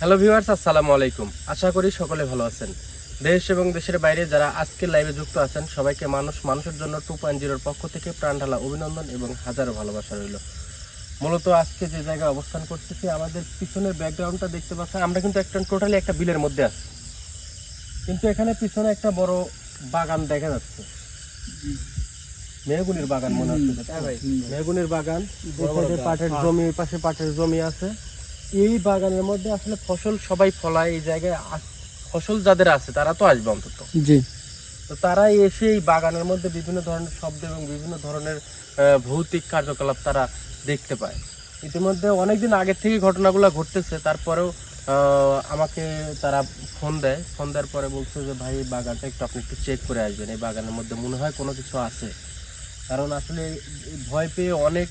Hello viewers, আসসালামু আলাইকুম। আশা করি সকলে ভালো আছেন। দেশ এবং দেশের বাইরে যারা আজকের লাইভে যুক্ত আছেন সবাইকে মানুষের জন্য 2.0 পক্ষ থেকে প্রাণঢালা অভিনন্দন এবং হাজারো ভালোবাসা রইল। মূলত আজকে যে জায়গায় অবস্থান করতেছি, আমাদের পিছনের ব্যাকগ্রাউন্ডটা দেখতে পাচ্ছেন, আমরা কিন্তু টোটালি একটা বিলের মধ্যে আছি, কিন্তু এখানে পিছনে একটা বড় বাগান দেখা যাচ্ছে। মেহগুনির বাগান মনে হচ্ছে। হ্যাঁ ভাই, মেহগুনির বাগান। পাটের জমি, পাশে পাটের জমি আছে। এই বাগানের মধ্যে আসলে ফসল সবাই ফলায়। এই জায়গায় ফসল যাদের আছে তারা তো আসবে অন্তত। জি। তো তারা এসে এই বাগানের মধ্যে বিভিন্ন ধরনের শব্দ এবং বিভিন্ন ধরনের ভৌতিক কার্যকলাপ তারা দেখতে পায়। ইতিমধ্যে অনেকদিন আগের থেকে ঘটনাগুলো ঘটতেছে, তারপরেও আমাকে তারা ফোন দেওয়ার পরে বলছে যে ভাই, এই বাগানটা আপনি একটু চেক করে আসবেন, এই বাগানের মধ্যে মনে হয় কোনো কিছু আছে। কারণ আসলে ভয় পেয়ে অনেক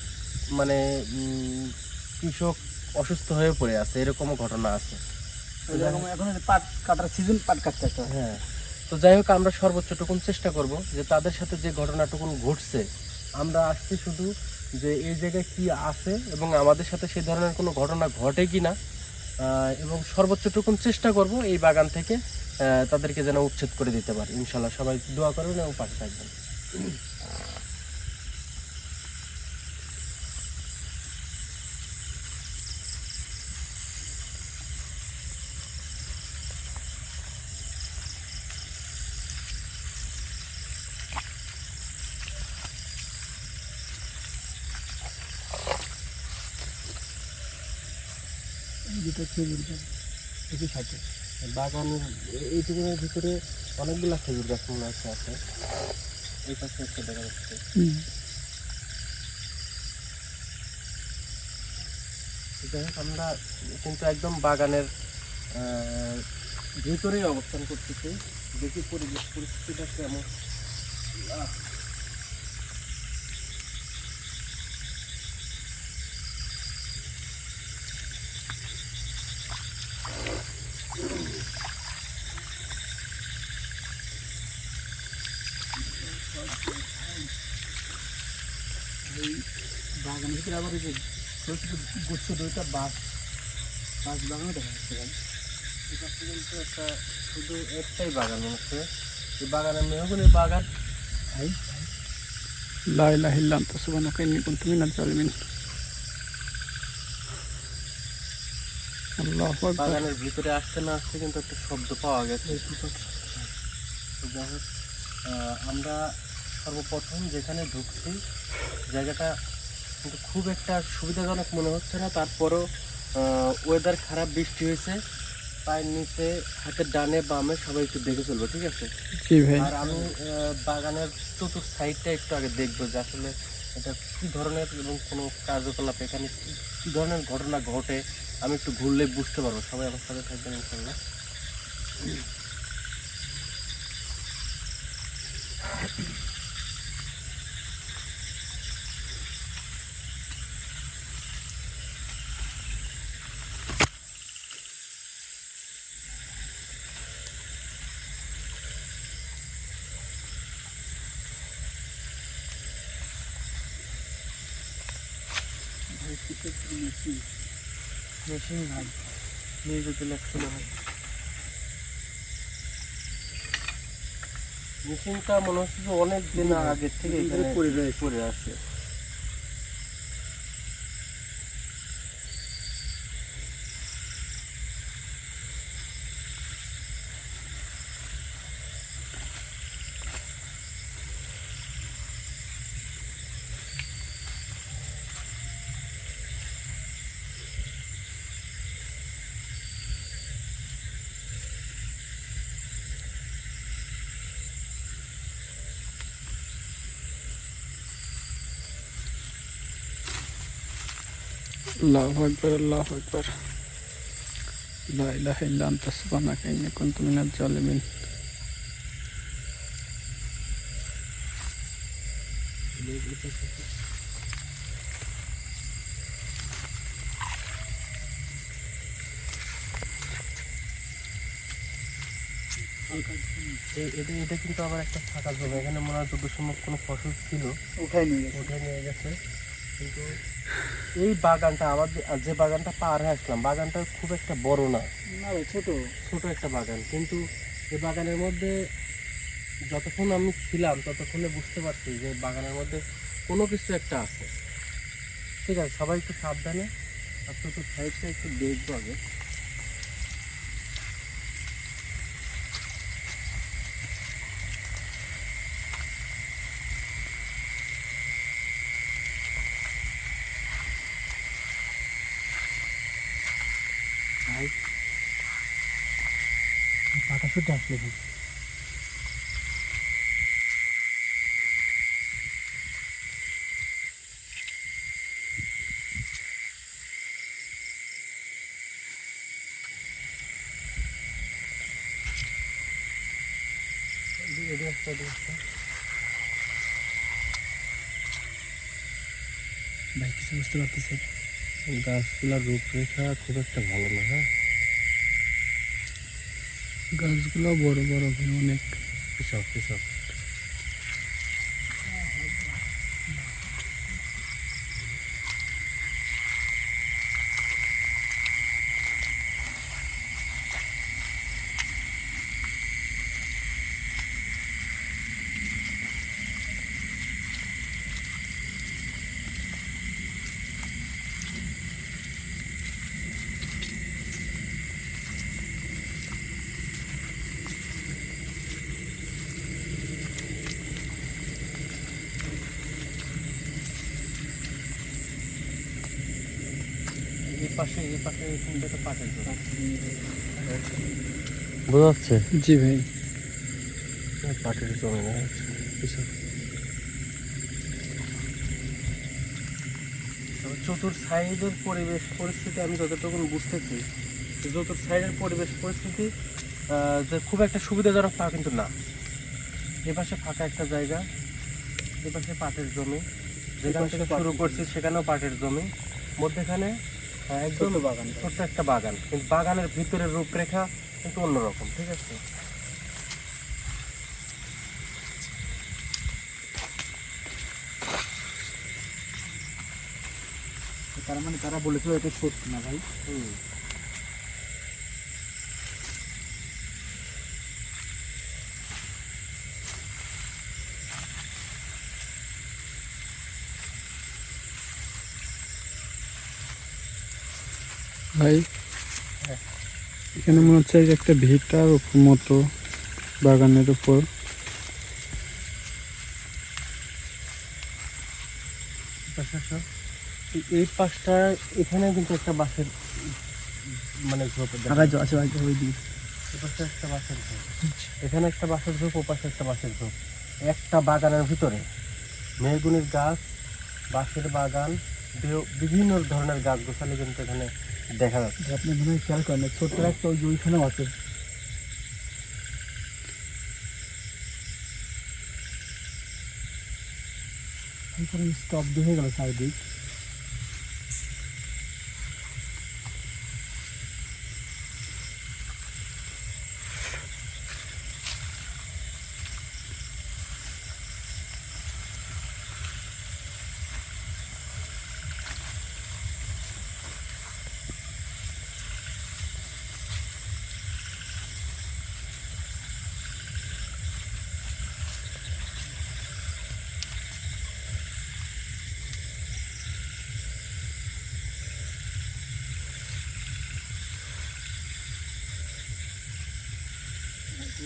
কৃষক অসুস্থ হয়ে পড়ে আছে, এরকমও ঘটনা আছে। এখন পাট কাটার সিজন, পাট কাটতে। হ্যাঁ, তো যাই হোক, আমরা সর্বোচ্চটুকুন চেষ্টা করব যে তাদের সাথে যে ঘটনাটুকুন ঘটছে, আমরা আসছি শুধু যে এই জায়গায় কি আছে এবং আমাদের সাথে সেই ধরনের কোনো ঘটনা ঘটে কি না, এবং সর্বোচ্চটুকুন চেষ্টা করব এই বাগান থেকে তাদেরকে যেন উচ্ছেদ করে দিতে পারি। ইনশাল্লাহ সবাই দোয়া করবেন এবং পাশে থাকবেন। বাগানের এইটুকুনের ভিতরে অনেকগুলো খেজুর গাছ মনে আছে। এই পাশে একটা দেখা যাচ্ছে। যাই হোক, আমরা কিন্তু একদম বাগানের ভিতরেই অবস্থান করতেছি। দেখি পরিস্থিতিটা কেমন। বাগানের ভিতরে আবার এই যে গুচ্ছ দুইটা বাস বাগানও দেখা যাচ্ছে। এটা কিন্তু শুধু একটাই বাগান মনে হচ্ছে। এই বাগানের মেহগুনির বাগান। লা ইলাহা ইল্লা আনতা সুবহানাকা ইন্নী কুনতু মিনাজ জালিমিন। আল্লাহু আকবার। বাগানের ভিতরে আসতে না আসতে কিন্তু একটা শব্দ পাওয়া গেছে। যাই হোক, আমরা সর্বপ্রথম যেখানে ঢুকছি জায়গাটা কিন্তু খুব একটা সুবিধাজনক মনে হচ্ছে না। তারপরও ওয়েদার খারাপ, বৃষ্টি হয়েছে, পায়ের নিচে, হাতের ডানে বামে সবাই একটু দেখে চলবো, ঠিক আছে? আর আমি বাগানের চতুর্থ সাইডটা একটু আগে দেখবো যে আসলে এটা কি ধরনের এবং কোনো কার্যকলাপ, এখানে কি ধরনের ঘটনা ঘটে আমি একটু ঘুরলে বুঝতে পারবো। সবাই আমার সাথে থাকবেন ইনশাল্লাহ। মেশিন ভাই, মিউজিক লাগছিল ভাই। মেশিনটা মনে হচ্ছে যে অনেক দিন আগের থেকে এখানে পড়ে আছে। আল্লাহু আকবার, আল্লাহু আকবার। লা ইলাহা ইল্লা আনতা সুবহানাকা ইন্নী কুনতু মিনাজ জালিমিন। এটা কিন্তু আবার একটা ফাঁকা জমি। এখানে মনে হয় যত সম্ভব কোনো ফসল ছিল উঠাই নিয়ে নিয়ে গেছে। কিন্তু এই বাগানটা আমাদের যে বাগানটা পার হয়ে আসলাম, বাগানটা খুব একটা বড় না, ছোট ছোট একটা বাগান। কিন্তু এই বাগানের মধ্যে যতক্ষণ আমি ছিলাম ততক্ষণে বুঝতে পারছি যে বাগানের মধ্যে কোনো কিছু একটা আছে। ঠিক আছে, সবাই একটু সাবধানে, আপনার তো সাইডটা একটু দেখবো আগে। পাতা শুটে আসলে ভাই কিছু বুঝতে পারতেছি, গাছগুলার রূপরেখা খুব একটা ভালো না। হ্যাঁ, গাছগুলো বড় বড় অনেক। কৃষক কৃষক এই পাশে এখানটা তো পাটের জমি। বোঝা যাচ্ছে? জি ভাই। পাটের জমি না, কৃষক। চতুর সাইডের পরিবেশ পরিস্থিতি আমি যতটুকু বুঝতেছি, চতুর সাইডের পরিবেশ পরিস্থিতি যে খুব একটা সুবিধাজনক তা কিন্তু না। এপাশে ফাঁকা একটা জায়গা, এপাশে পাটের জমি, যেখান থেকে শুরু করছি সেখানেও পাটের জমি, মধ্যেখানে একদম বাগান, ছোট্ট একটা বাগান। কিন্তু বাগানের ভিতরের রূপরেখা কিন্তু অন্যরকম। ঠিক আছে, তার মানে তারা বলেছিল এটা সত্যি না ভাই। ভাই এখানে মনে হচ্ছে যে একটা ভিটার মতো বাগানের উপর। এই পাশটা এখানে কিন্তু একটা বাঁশের মানে ঝোপ আছে ভাই ওই দিক। এপাশে একটা বাঁশের ঝোপ, এখানে একটা বাঁশের ঝোপ, ওপাশে একটা বাঁশের ঝোপ, একটা বাগানের ভিতরে মেহগুনির গাছ, বাঁশের বাগান, বিভিন্ন ধরনের গাছ গোছালি কিন্তু এখানে দেখা যাচ্ছে। আপনি মনে হয় খেয়াল করেন ছোট্ট একটা ওই ওইখানেও আছে। স্টপ দিয়ে গেল চারিদিক।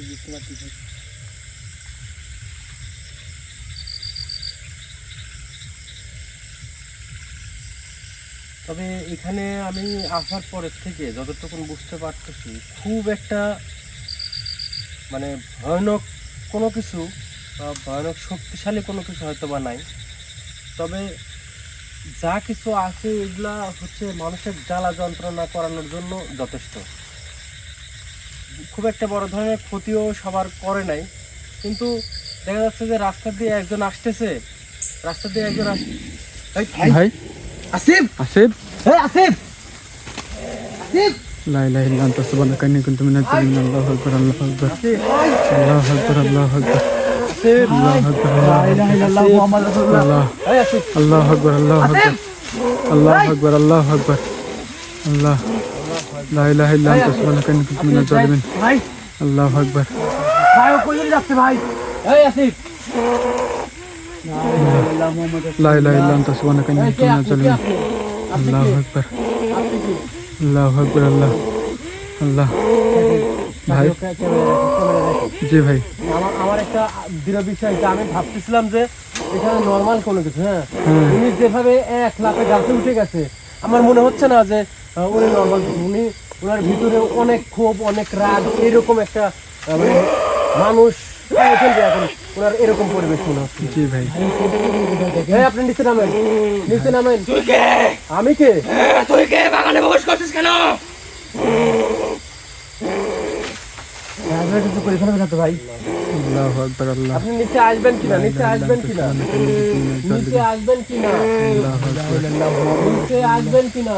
বুঝতে পারছি। তবে এখানে আমি আসার পরের থেকে যতটুকু বুঝতে পারতেছি, খুব একটা মানে ভয়ানক কোনো কিছু বা ভয়ানক শক্তিশালী কোনো কিছু হয়তো বা নাই। তবে যা কিছু আছে এগুলা হচ্ছে মানুষের জ্বালা যন্ত্রণা করানোর জন্য যথেষ্ট। খুব একটা বড় ধরনের ক্ষতিও সবার করে নাই। কিন্তু দেখা যাচ্ছে যে রাস্তা দিয়ে একজন আসতেছে, রাস্তা দিয়ে একজন ভাই আসিফ, আসিফ, এই আসিফ, আসিফ, লা ইলাহা ইল্লা আনতা সুবহানাকা ইন্নী কুনতু মিনাজ জালিমিন। আল্লাহু আকবার, আল্লাহু আকবার, আল্লাহু আকবার, আল্লাহু আকবার। আসিফ লা ইলাহা ইল্লাল্লাহ মুহাম্মাদুর রাসূলুল্লাহ। আল্লাহ এই আসিফ আল্লাহু আকবার আল্লাহু আকবার আল্লাহু আকবার আল্লাহু আকবার আল্লাহ লা ইলাহা ইল্লা আনতা সুবহানাকা ইন্নী কুনতু মিনাজ জালিমিন ভাই আল্লাহু আকবার ভাই ও কই যাচ্ছে ভাই? এই আসিফ লা ইলাহা ইল্লাল্লাহ মুহাম্মাদুর লা ইলাহা ইল্লা আনতা সুবহানাকা ইন্নী এই কুনতু কে মিনাজ আপনি কে জালিমিন আপনি আপনি আল্লাহু কে আকবার আপনি কি আল্লাহু আকবার আল্লাহ আল্লাহ ভাই ক্যামেরা রাখো। জি ভাই আমার একটা দৃঢ় বিষয় যে আমি ভাবতেছিলাম যে এখানে নর্মাল কোনো কিছু, হ্যাঁ হ্যাঁ। উনি যেভাবে এক লাফে গাছে উঠে গেছে আমার মনে হচ্ছে না যে উনি নর্মাল কিছু, উনি ওনার ভিতরে অনেক ক্ষোভ অনেক রাগ এরকম একটা মানে মানুষ খাইয়ে ফেলবে এখন ওনার এরকম পরিবেশ মনে হচ্ছে। জি ভাই এই আপনি নিচে নামেন নিচে নামেন। আমি কে? তুই কে বাগানে প্রবেশ করছিস কেন? ভাই আল্লাহু আকবার আল্লাহ আপনি নিচে আসবেন কিনা নিচে আসবেন কিনা নিচে আসবেন কিনা নিচে আসবেন কিনা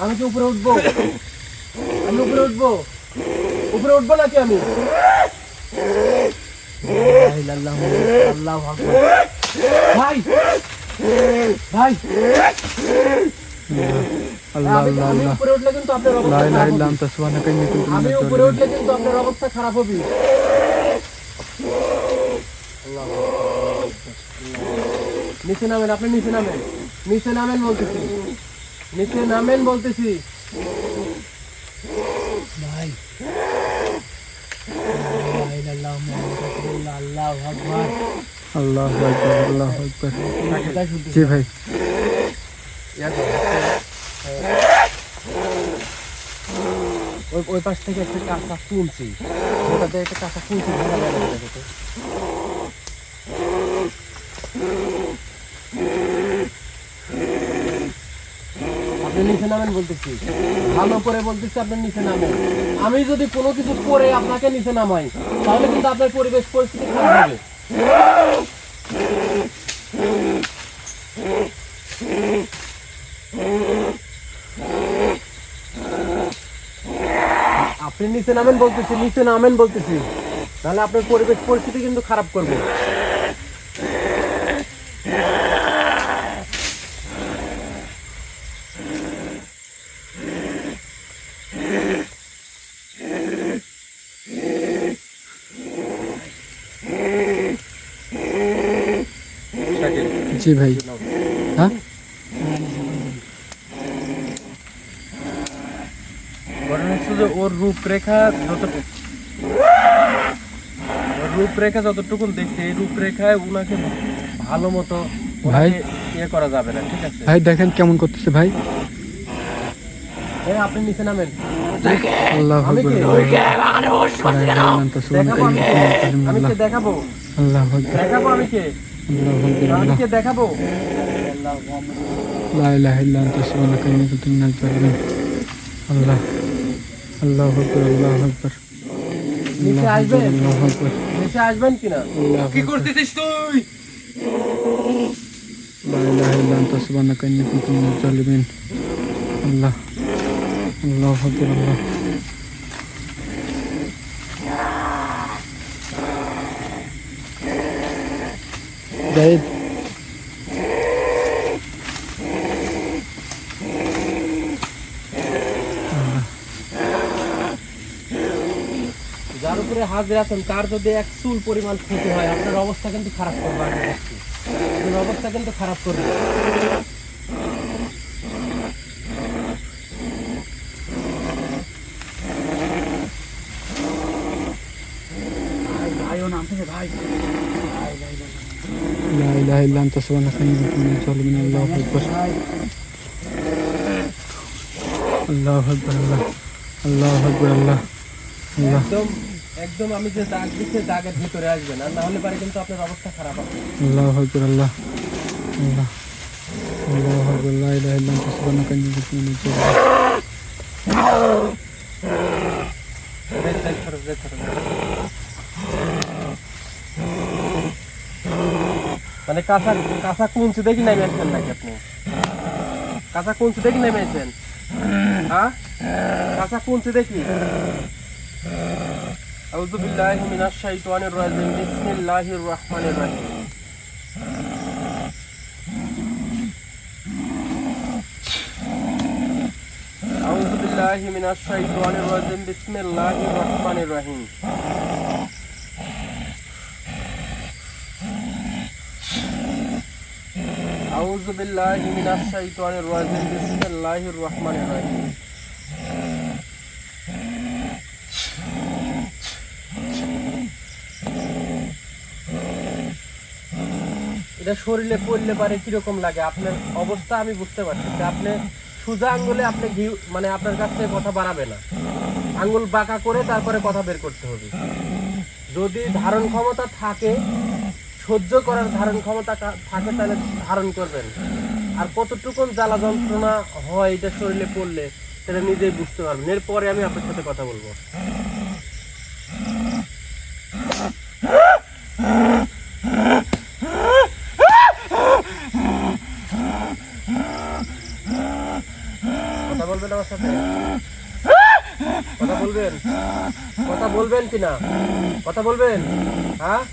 আমি কি উপরে উঠবো? আমি উপরে উঠবো? উপরে উঠবো নাকি আমি? ভাই ভাই আল্লাহ আমি আল্লাহ আমি আল্লাহ উপরে উঠলে কিন্তু আপনার লা অবস্থা ইলাহা খারাপ ইল্লা হবে। আনতা সুবহানাকা ইন্নী কুনতু আমি মিনাজ উপরে জালিমিন উঠলে কিন্তু আপনার অবস্থা খারাপ হবে। নিচে নামেন আপনি নিচে নামেন নিচে নামেন বলতেছি নিচে নামেন বলতেছি। ভাই লা ইলাহা ইল্লাল্লাহ মুহাম্মাদুর রাসূলুল্লাহ। আল্লাহু আকবার। আল্লাহু আকবার আল্লাহু আকবার জি ভাই ওই ওই পাশ থেকে একটা কাঁচা কুঞ্চি ওটাতে একটা কাঁচা কুঞ্চি ভাঙা যায় না দেখো তো। আপনি নিচে নামেন বলতেছি ভালো করে বলতেছি আপনি নিচে নামেন। আমি যদি কোনো কিছু করে আপনাকে নিচে নামাই তাহলে কিন্তু আপনার পরিবেশ পরিস্থিতি খারাপ হবে। আপনি নিচে নামেন বলতেছি নিচে নামেন বলতেছি তাহলে আপনার পরিবেশ পরিস্থিতি কিন্তু খারাপ করবে। জি ভাই হ্যাঁ ঘটনা হচ্ছে যে ওর রূপরেখা যতটুকু দেখছি এই রূপরেখায় উনাকে ভালো মতো ভাই? ইয়ে করা যাবে না, ঠিক আছে? ভাই দেখেন কেমন করতেছে ভাই এই আপনি নিচে নামেন। আল্লাহু আমি আকবার কে? লা ইলাহা ইল্লা আনতা সুবহানাকা দেখাবো ইন্নী আমি কুনতু মিনাজ জালিমিন কে? আমি কে দেখাবো? আল্লাহু আকবার দেখাবো আমি কে? আল্লাহু আকবার আমি আল্লাহ কে দেখাবো? লা ইলাহা ইল্লা আনতা সুবহানাকা ইন্নী কুনতু মিনাজ জালিমিন আল্লাহ আল্লাহু আকবার আল্লাহু আকবার নিচে আসবেন আল্লাহু আকবার নিচে আসবেন কিনা? কি করতেছিস তুই? لا إله إلا أنت سبحانك إني كنت من الظالمين الله الله أكبر الله بعيد যার উপরে হাজির আছেন তার যদি এক চুল পরিমাণ ক্ষতি হয় আপনার অবস্থা কিন্তু খারাপ করবে। আমি বলছি, আপনার অবস্থা কিন্তু খারাপ করবে। ভাই ও নাম থেকে ভাই لا إله إلا أنت سبحانك إني كنت من الظالمين الله أكبر الله أكبر الله الله أكبر الله الله একদম একদম আমি যে দাগ দিচ্ছি দাগের ভিতরে আসবেন আর না হলে পারে কিন্তু আপনার অবস্থা খারাপ হবে। الله أكبر الله الله الله أكبر لا إله إلا أنت سبحانك إني كنت من الظالمين মানে কাঁচা কাঁচা কুঞ্চি দেখি নেমেছেন নাকি আপনি? কাঁচা কুঞ্চি দেখি নেমেছেন? হ্যাঁ কাঁচা কুঞ্চি দেখি আউযু বিল্লাহি মিনাশ শাইতানির রাজিম বিসমিল্লাহির রহমানির রহিম আউযু বিল্লাহি মিনাশ শাইতানির রাজিম বিসমিল্লাহির রহমানির রহিম আউযু বিল্লাহি মিনাশ শাইতানির রাজিম বিসমিল্লাহির রহমানির রহিম এটা শরীরে পড়লে পারে কিরকম লাগে আপনার অবস্থা আমি বুঝতে পারছি যে আপনি সোজা আঙ্গুলে আপনি ঘি মানে আপনার কাছ থেকে কথা বাড়াবে না, আঙ্গুল বাঁকা করে তারপরে কথা বের করতে হবে। যদি ধারণ ক্ষমতা থাকে, সহ্য করার ধারণ ক্ষমতা থাকে তাহলে ধারণ করবেন। আর কতটুকু জ্বালা যন্ত্রণা হয় এটা শরীরে পড়লে সেটা নিজেই বুঝতে পারবেন। এরপরে আমি আপনার সাথে কথা বলবো। কথা বলবেন আমার সাথে? কথা বলবেন? কথা বলবেন কিনা? কথা বলবেন? হ্যাঁ,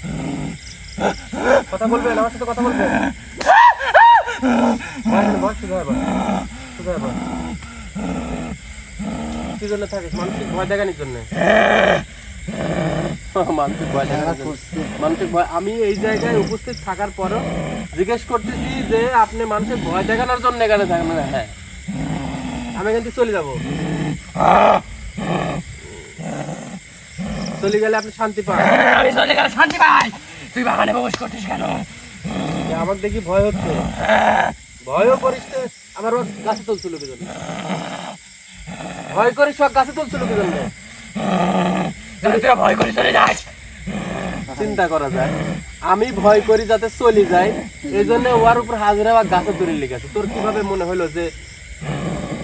কথা বলবেন আমার সাথে? কথা বলবেন? কি জন্য থাকিস? মানসিক ভয় দেখানির জন্য। মানসিক ভয় দেখানোর জন্য। মানসিক ভয়। আমি এই জায়গায় উপস্থিত থাকার পরও জিজ্ঞেস করতেছি যে আপনি মানুষের ভয় দেখানোর জন্য এখানে থাকেন? হ্যাঁ, আমি কিন্তু চলে যাব। চলে গেলে আপনি শান্তি পান? আমি চলে গেলে শান্তি পাই। তুই বাগানে প্রবেশ করছিস কেন? আমার দেখি ভয় হচ্ছে। ভয়ও করিস তো, আমার গাছে তুলছিল কি জন্য? ভয় করিস, সব গাছে তুলছিল কি জন্য? ভয় করে চলে যাস। চিন্তা করা যায়, আমি ভয় করি যাতে চলে যায়, এই জন্য ওর উপর হাজির হওয়া গাছে দূরে লেগেছে। তোর কিভাবে মনে হলো যে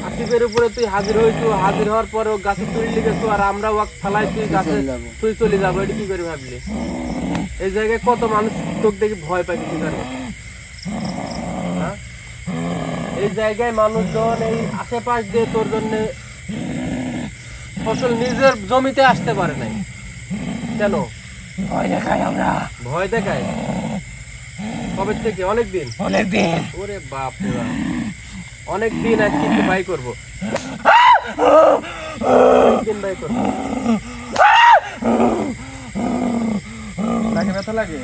আসিফের উপরে তুই হাজির হইছো, হাজির হওয়ার পরে গাছে দূরে লেগেছো আর আমরা ওয়াক ফালাই তুই গাছে তুই চলে যাবো? এটা কি করে ভাবলি? এই জায়গায় কত মানুষ তোকে দেখি ভয় পাই কিছু জানো? এই জায়গায় মানুষজন এই আশেপাশ দিয়ে তোর জন্য ফসল নিজের জমিতে আসতে পারে নাই কেন? ভয় দেখাই আমরা। ভয় দেখায়? কবে থেকে? অনেকদিন। অনেকদিন। ওরে বাপ রে, অনেকদিন আজ কিন্তু বাই করবো, অনেকদিন বাই করবো। লাগে ব্যথা লাগে?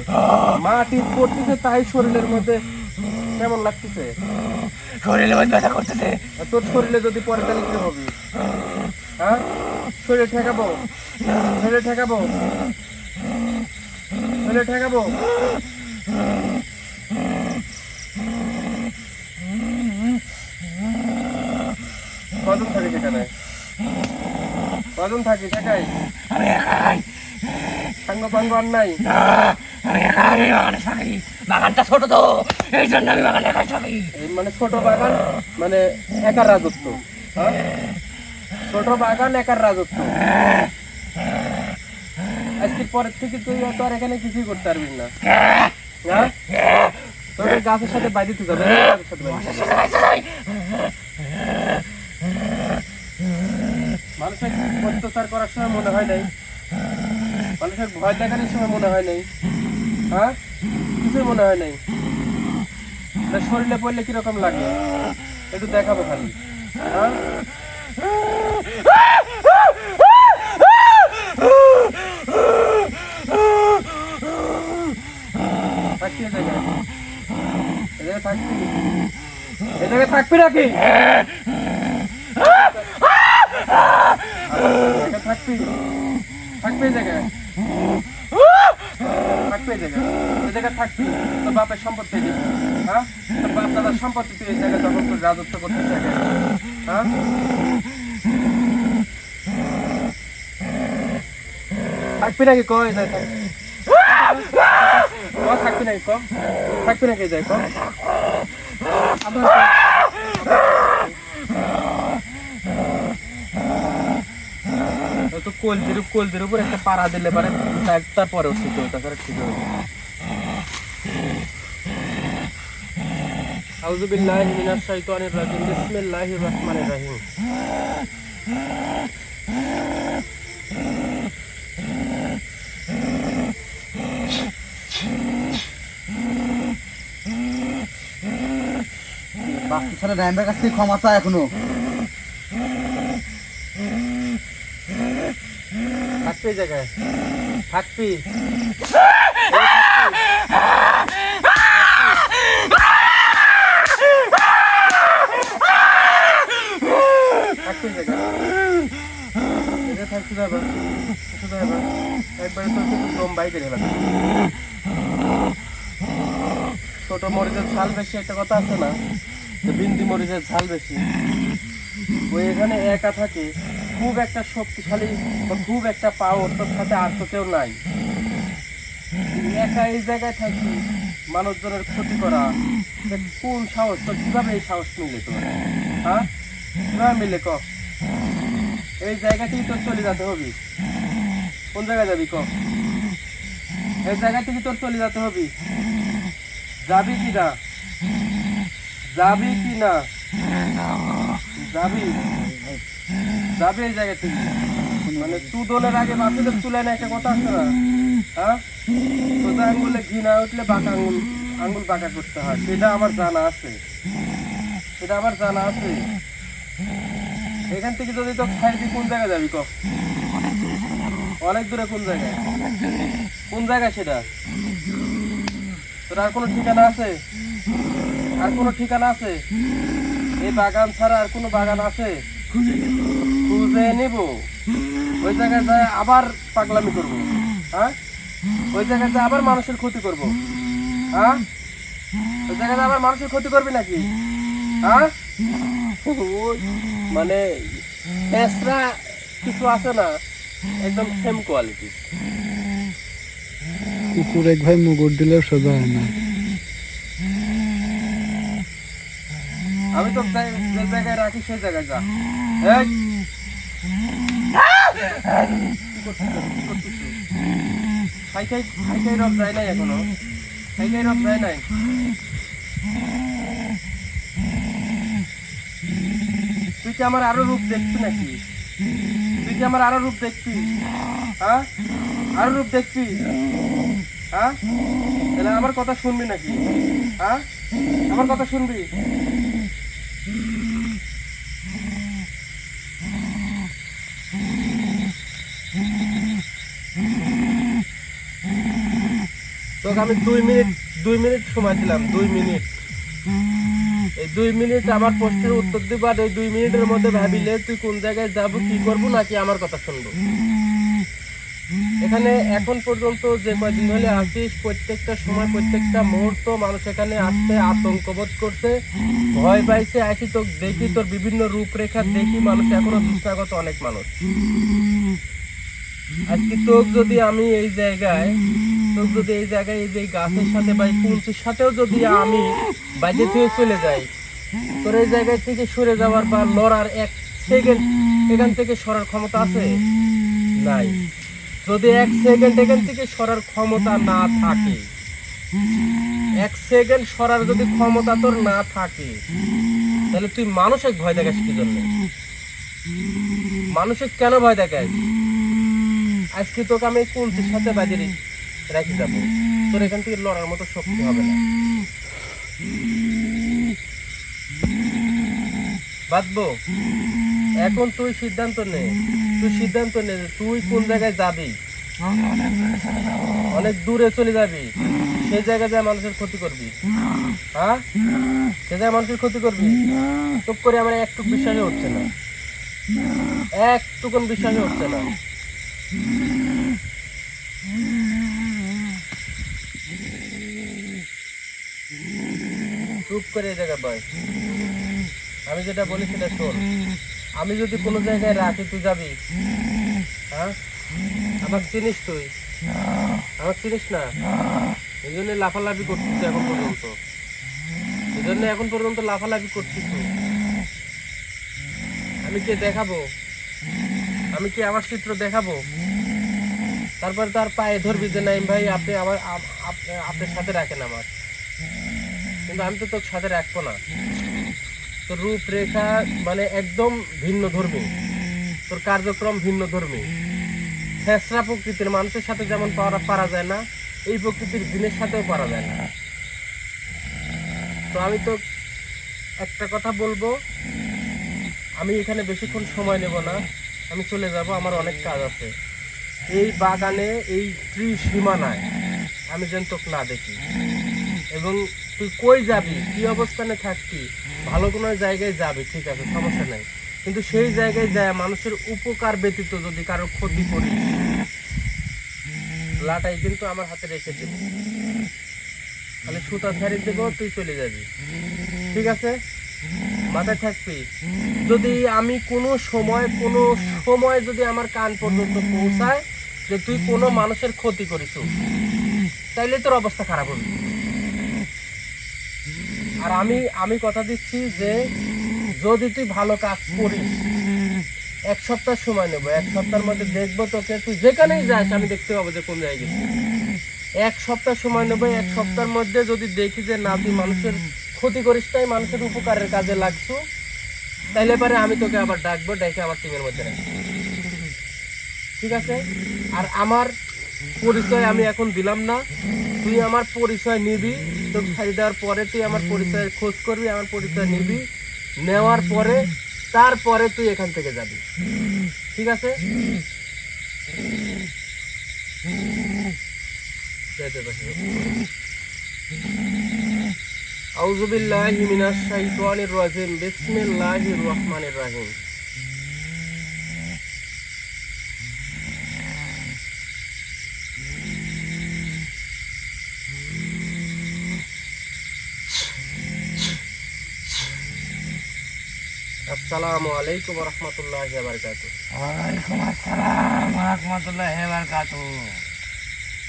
মাটি পড়তেছে তাই শরীরের মধ্যে কেমন লাগতেছে? শরীরে ব্যথা করতেছে। তোর শরীরে যদি পরে তাহলে কি হবে? হ্যাঁ, শরীরে ঠেকাবো, শরীরে ঠেকাবো, শরীরে ঠেকাবো। কজন থাকে সেখানে? কজন থাকি সেখাই? আমি একাই। সাঙ্গ পাঙ্গ আর নাই? আমি একাই বাগানে থাকি। বাগানটা ছোট তো, এই জন্য আমি বাগানে একাই থাকি। মানে ছোট বাগান, মানে একার রাজত্ব? ছোট বাগান, একার রাজত্ব। আজকে পরের থেকে তুই তো আর এখানে কিছুই করতে পারবি না। হ্যাঁ, তোকে গাছের সাথে বাইরে দিতে যাবে। মানুষের অত্যাচার করার সময় মনে হয় নাই, মানুষের ভয় দেখানোর সময় মনে হয় নাই, হ্যাঁ, কিছুই মনে হয় নাই। শরীরে পড়লে কিরকম লাগে একটু দেখাবো খালি। হ্যাঁ, থাকবি এ জায়গায় থাকবি? এ জায়গায় থাকবি নাকি? থাকবি, থাকবি এই জায়গায়, থাকবি এই জায়গায়, এই জায়গায় থাকবি। তোর বাপের সম্পত্তি, হ্যাঁ, তোর বাপ দাদার সম্পত্তি তুই এই জায়গায় তখন তোর রাজত্ব করতে থাকে। হ্যাঁ, থাকবি নাকি? কয় যায় থাকবি নাকি? কম থাকবি নাকি? যায় কম। তো কলজির উপর একটা পাড়া দিলে পারে তারপরে ঠিক হবে, তাছাড়া ঠিক হবে। আউযু বিল্লাহি মিনাশ শাইতানির রাজিম বিসমিল্লাহির রহমানির রহিম। তাছাড়া রাইমবার কাছ থেকে ক্ষমা চা এখনো। থাকবি এই জায়গায়, থাকবি। থাকবি এই জায়গায়। এটা থাকতে যাবে, একবারে তোর কিন্তু দম বাইরে গেল। ছোট মরিচের ঝাল বেশি একটা কথা আছে না, যে বিন্দি মরিচের ঝাল বেশি। ওই এখানে একা থাকে, খুব একটা শক্তিশালী বা খুব একটা পাওয়ার তোর সাথে আর তো কেউ নাই। একা এই জায়গায় থাকি মানুষজনের ক্ষতি করা, কোন সাহস তোর? কিভাবে এই সাহস মিলে তোর? হ্যাঁ, কিভাবে মিলে ক? এই জায়গা থেকে তোর চলে যেতে হবে। কোন জায়গায় যাবি ক? এই জায়গা থেকে তোর চলে যেতে হবে। যাবি কি না? যাবি কি না? যাবি, যাবি এই জায়গা থেকে। মানে তুদলের আগে বাচ্চাদের তুলে না, একটা কথা আছে না? হ্যাঁ, সোজা আঙ্গুলে ঘি না উঠলে বাঁকা আঙ্গুল বাঁকা করতে হয়, সেটা আমার জানা আছে, সেটা আমার জানা আছে। এখান থেকে যদি তো খাইবি, কোন জায়গায় যাবি ক? অনেক দূরে। কোন জায়গায়? কোন জায়গায় সেটা? তোর আর কোনো ঠিকানা আছে? আর কোনো ঠিকানা আছে? এই বাগান ছাড়া আর কোনো বাগান আছে? খুঁজে নিব। ওই জায়গায় যায় আবার পাগলামি করবো? হ্যাঁ, ওই জায়গায় যায় আবার মানুষের ক্ষতি করবো? হ্যাঁ, ওই জায়গায় আবার মানুষের ক্ষতি করবি নাকি? হ্যাঁ, মানে এসরা কিছু আছে না, একদম সেম কোয়ালিটি। কুকুর এক ভাই মুগুর দিলেও সোজা হয় না। আমি তো যে জায়গায় রাখি সেই জায়গায় যা। এই, খাই রব যায় নাই এখনো, খাই রব যায় নাই। তুই কি আমার আরো রূপ দেখবি নাকি? তুই কি আমার আরো রূপ দেখবি? হ্যাঁ, আরো রূপ দেখবি? হ্যাঁ, তাহলে আমার কথা শুনবি নাকি? হ্যাঁ, আমার কথা শুনবি? তোকে আমি 2 মিনিট সময় দিলাম। 2 মিনিট। এই 2 মিনিট আমার প্রশ্নের উত্তর দিবা। এই 2 মিনিটের মধ্যে ভাবিলে তুই কোন জায়গায় যাবো, কি করবো, নাকি আমার কথা শুনবো। এখানে এখন পর্যন্ত যে কয়দিন ধরে আসিস, প্রত্যেকটা সময় প্রত্যেকটা মুহূর্ত মানুষ এখানে আসতে আতঙ্কবোধ করছে, ভয় পাইছে। আসি তো দেখি তোর বিভিন্ন রূপরেখা দেখি, মানুষ এখনো দুষ্টাগত অনেক মানুষ। আজকে তোক যদি আমি এই জায়গায় এই যে গাছের সাথে বা কুঞ্চির সাথেও যদি আমি বাইরে থেকে চলে যাই, তোর এই জায়গায় থেকে সরে যাওয়ার বা লড়ার 1 সেকেন্ড এখান থেকে সরার ক্ষমতা আছে? নাই। যদি 1 সেকেন্ড এখান থেকে সরার ক্ষমতা না থাকে, 1 সেকেন্ড সরার যদি ক্ষমতা তোর না থাকে, তাহলে তুই মানুষে ভয় দেখাস কি জন্য? মানুষে কেন ভয় দেখাস? আজকে তোকে আমি কুঞ্চির সাথে বাজিয়ে রেখে যাবো, তোর এখান থেকে লড়ার মতো শক্তি হবে না। বাঁধবো? এখন তুই সিদ্ধান্ত নে, তুই কোন জায়গায় যাবি। অনেক দূরে চলে যাবি, সেই জায়গায় যায় মানুষের ক্ষতি করবি। হ্যাঁ, সে জায়গায় মানুষের ক্ষতি করবি। চুপ করে আমার একটুকু বিশ্বাসই হচ্ছে না, একটুকুন বিশ্বাসই হচ্ছে না। চুপ করে এই জায়গায় বয়। আমি যেটা বলি সেটা শোন। আমি যদি কোনো জায়গায় রাখি, তুই যাবি? হ্যাঁ, আমাকে চিনিস তুই? আমাকে চিনিস না, এই জন্য লাফালাফি করছিস এখন পর্যন্ত, লাফালাফি করছিস। আমি কে দেখাবো? আমি কি আমার চিত্র দেখাবো? তারপরে তার পায়ে ধরবি যে নাইম ভাই আপনি আমার আপনার সাথে রাখেন আমার। কিন্তু আমি তো তোর সাথে রাখবো না। তোর রূপরেখা মানে একদম ভিন্ন ধর্মী, তোর কার্যক্রম ভিন্ন ধর্মী। ফেসরা প্রকৃতির মানুষের সাথে যেমন পারা যায় না, এই প্রকৃতির জিনের সাথেও পারা যায় না। তো আমি তো একটা কথা বলবো, আমি এখানে বেশিক্ষণ সময় নেব না, আমি চলে যাব, আমার অনেক কাজ আছে। এই বাগানে এই সীমানায় আমি যেন তোকে না দেখি, এবং তুই কই যাবি, কি অবস্থানে থাকবি, ভালো কোনো জায়গায় যাবি, ঠিক আছে, সমস্যা নাই, কিন্তু সেই জায়গায় যায় মানুষের উপকার ব্যতীত যদি কারো ক্ষতি করিস, লাটাই কিন্তু আমার হাতে রেখে দেব, তাহলে সুতা ছাড়ি দেব, তুই চলে যাবি, ঠিক আছে, মাথায় থাকবি। যদি আমি কোনো সময় যদি আমার কান পর্যন্ত পৌঁছায় যে তুই কোনো মানুষের ক্ষতি করিস, তাইলে তোর অবস্থা খারাপ হবে। আর আমি কথা দিচ্ছি যে যদি তুই ভালো কাজ করিস, 1 সপ্তাহ সময় নেবো, 1 সপ্তাহের মধ্যে দেখবো তোকে, তুই যেখানেই যাস আমি দেখতে পাবো যে কোন জায়গায় গেছিস। 1 সপ্তাহ সময় নেবো, 1 সপ্তাহের মধ্যে যদি দেখি যে না তুই মানুষের ক্ষতি করিস, তাই মানুষের উপকারের কাজে লাগছো, তাইলে পরে আমি তোকে আবার ডাকবো, ডেকে আমার টিমের মধ্যে রাখবো, ঠিক আছে। আর আমার পরিচয় আমি এখন দিলাম না, তুই আমার পরিচয় নিবি, তোকে ছাড়ি দেওয়ার পরে তুই আমার পরিচয়ের খোঁজ করবি, আমার পরিচয় নিবি, নেওয়ার পরে তারপরে তুই এখান থেকে যাবি, ঠিক আছে। আউযু বিল্লাহি মিনাশ শাইতানির রাজিম, বিসমিল্লাহির রহমানির রহিম। আসসালামু আলাইকুম ওয়া রাহমাতুল্লাহি ওয়া বারাকাতুহু। ওয়ালাইকুম আসসালাম ওয়া রাহমাতুল্লাহি ওয়া বারাকাতুহু।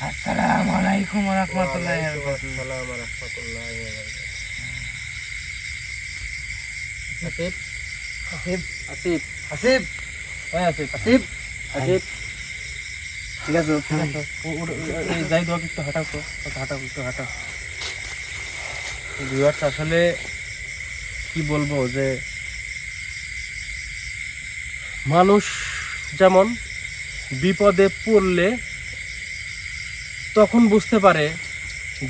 আসসালামু আলাইকুম ওয়া রাহমাতুল্লাহি ওয়া বারাকাতুহু। আসসালামু ওয়া রাহমাতুল্লাহি ওয়া বারাকাতুহু। আসিফ আসিফ আসিফ আসিফ হ্যাঁ আসিফ আসিফ আসিফ, ঠিক আছে, ঠিক আছে, এই যাই দাও, একটু হাঁটাও তো, একটু হাঁটাও। ভিউয়ার্স, আসলে কি বলবো, যে মানুষ যেমন বিপদে পড়লে তখন বুঝতে পারে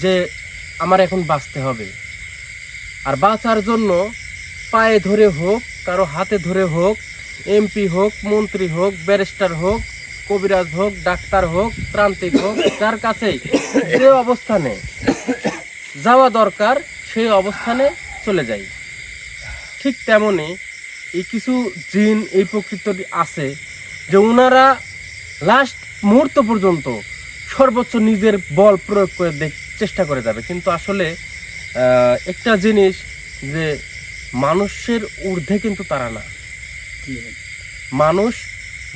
যে আমার এখন বাঁচতে হবে, আর বাঁচার জন্য পায়ে ধরে হোক, কারো হাতে ধরে হোক, এমপি হোক, মন্ত্রী হোক, ব্যারিস্টার হোক, কবিরাজ হোক, ডাক্তার হোক, প্রান্তিক হোক, যার কাছেই যে অবস্থানে যাওয়া দরকার সেই অবস্থানে চলে যাই। ঠিক তেমনি এই কিছু জিন এই প্রকৃতি আছে যে ওনারা লাস্ট মুহূর্ত পর্যন্ত সর্বোচ্চ নিজের বল প্রয়োগ করে চেষ্টা করে যাবে, কিন্তু আসলে একটা জিনিস যে মানুষের ঊর্ধ্বে কিন্তু তারা না। মানুষ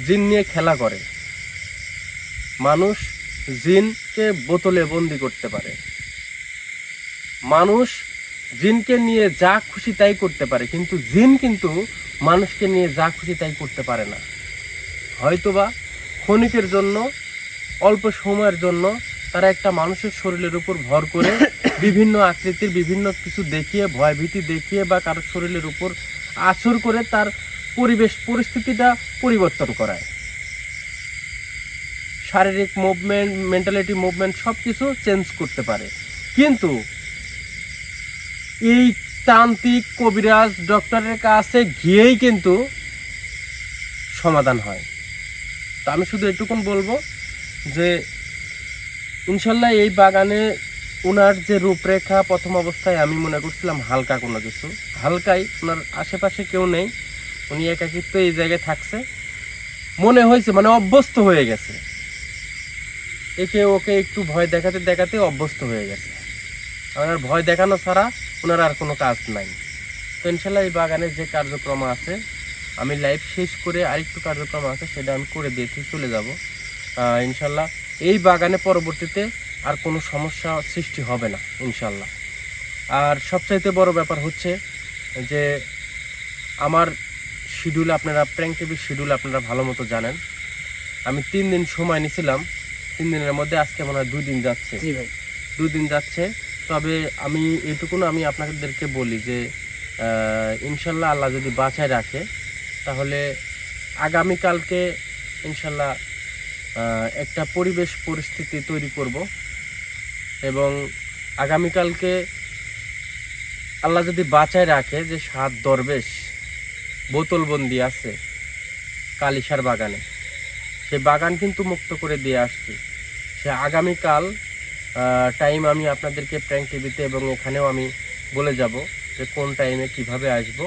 জিন নিয়ে খেলা করে, মানুষ জিনকে বোতলে বন্দি করতে পারে, মানুষ জিনকে নিয়ে যা খুশি তাই করতে পারে, কিন্তু জিন কিন্তু মানুষকে নিয়ে যা খুশি তাই করতে পারে না। হয়তোবা ক্ষণিকের জন্য, অল্প সময়ের জন্য তারা একটা মানুষের শরীরের উপর ভর করে বিভিন্ন আকৃতির বিভিন্ন কিছু দেখিয়ে, ভয়ভীতি দেখিয়ে বা কারোর শরীরের উপর আছর করে তার পরিবেশ পরিস্থিতিটা পরিবর্তন করায়, শারীরিক মুভমেন্ট, মেন্টালিটি মুভমেন্ট সব কিছু চেঞ্জ করতে পারে। কিন্তু এই তান্ত্রিক, কবিরাজ, ডক্টরের কাছে গিয়েই কিন্তু সমাধান হয়। তো আমি শুধু এটুকুন বলবো যে ইনশাল্লাহ এই বাগানে ওনার যে রূপরেখা, প্রথম অবস্থায় আমি মনে করছিলাম হালকা কোনো কিছু, হালকাই, ওনার আশেপাশে কেউ নেই, উনি একাকিত্ব এই জায়গায় থাকছে, মনে হয়েছে মানে অভ্যস্ত হয়ে গেছে, একে ওকে একটু ভয় দেখাতে দেখাতে অভ্যস্ত হয়ে গেছে, আর ভয় দেখানো ছাড়া ওনার আর কোনো কাজ নাই। তো ইনশাল্লাহ এই বাগানের যে কার্যক্রম আছে, আমি লাইভ শেষ করে আরেকটু কার্যক্রম আছে সেটা আমি করে দিয়ে চলে যাব ইনশাল্লাহ। এই বাগানে পরবর্তীতে আর কোনো সমস্যা সৃষ্টি হবে না ইনশাল্লাহ। আর সবচাইতে বড় ব্যাপার হচ্ছে যে আমার শিডিউল, আপনারা প্র্যাঙ্ক টিভির শিডিউল আপনারা ভালো মতো জানেন। আমি 3 দিন সময় নিয়েছিলাম, 3 দিনের মধ্যে আজকে মনে হয় 2 দিন যাচ্ছে। জি ভাই, 2 দিন যাচ্ছে। তবে আমি এইটুকুন আমি আপনাদেরকে বলি যে ইনশাল্লাহ আল্লাহ যদি বাঁচায় রাখে তাহলে আগামীকালকে ইনশাল্লাহ একটা পরিবেশ পরিস্থিতি তৈরি করব, এবং আগামীকালকে আল্লাহ যদি বাঁচায় রাখে যে 7 দরবেশ বোতলবন্দি আছে কালিসার বাগানে, সেই বাগান কিন্তু মুক্ত করে দিয়ে আসছি। সে আগামীকাল টাইম আমি আপনাদেরকে প্র্যাঙ্ক টিভিতে এবং এখানেও আমি বলে যাব যে কোন টাইমে কিভাবে আসব।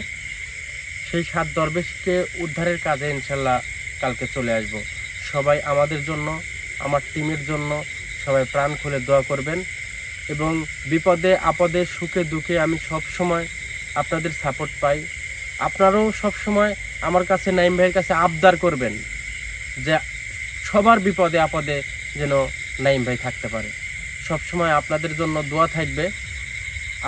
সেই 7 দরবেশকে উদ্ধারের কাজে ইনশাল্লাহ কালকে চলে আসব। সবাই আমাদের জন্য, আমার টিমের জন্য সবাই প্রাণ খুলে দোয়া করবেন এবং বিপদে আপদে সুখে দুঃখে আমি সব সময় আপনাদের সাপোর্ট পাই। আপনারাও সব সময় আমার কাছে, নাইম ভাইয়ের কাছে আবদার করবেন যে সবার বিপদে আপদে যেন নাইম ভাই থাকতে পারে। সব সময় আপনাদের জন্য দোয়া থাকবে,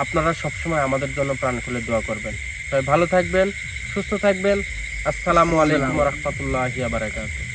আপনারা সব সময় আমাদের জন্য প্রাণ খুলে দোয়া করবেন। সবাই ভালো থাকবেন, সুস্থ থাকবেন। আসসালামু আলাইকুম ওয়া রাহমাতুল্লাহি ওয়া বারাকাতুহু।